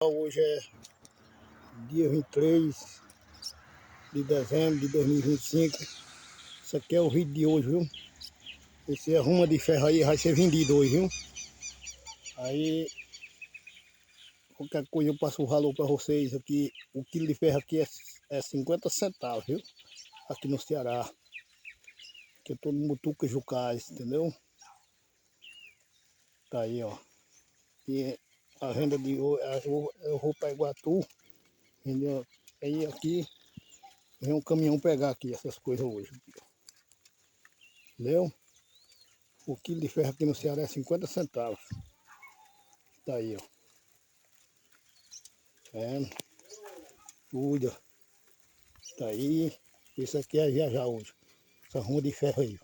Hoje é dia 23 de dezembro de 2025. Isso aqui é o vídeo de hoje, viu? Esse arruma de ferro aí vai ser vendido hoje, viu? Aí, qualquer coisa eu passo o valor para vocês aqui. O quilo de ferro aqui é 50 centavos, viu? Aqui no Ceará. Que eu tô no Mutuca Jucás, entendeu? Tá aí, ó. E a venda de hoje, eu vou para Iguatu, entendeu? Aí aqui vem um caminhão pegar aqui essas coisas hoje. Entendeu? O quilo de ferro aqui no Ceará é 50 centavos. Tá aí, ó. É, cuida. Tá aí. Isso aqui é viajar hoje. Essa ruma de ferro aí.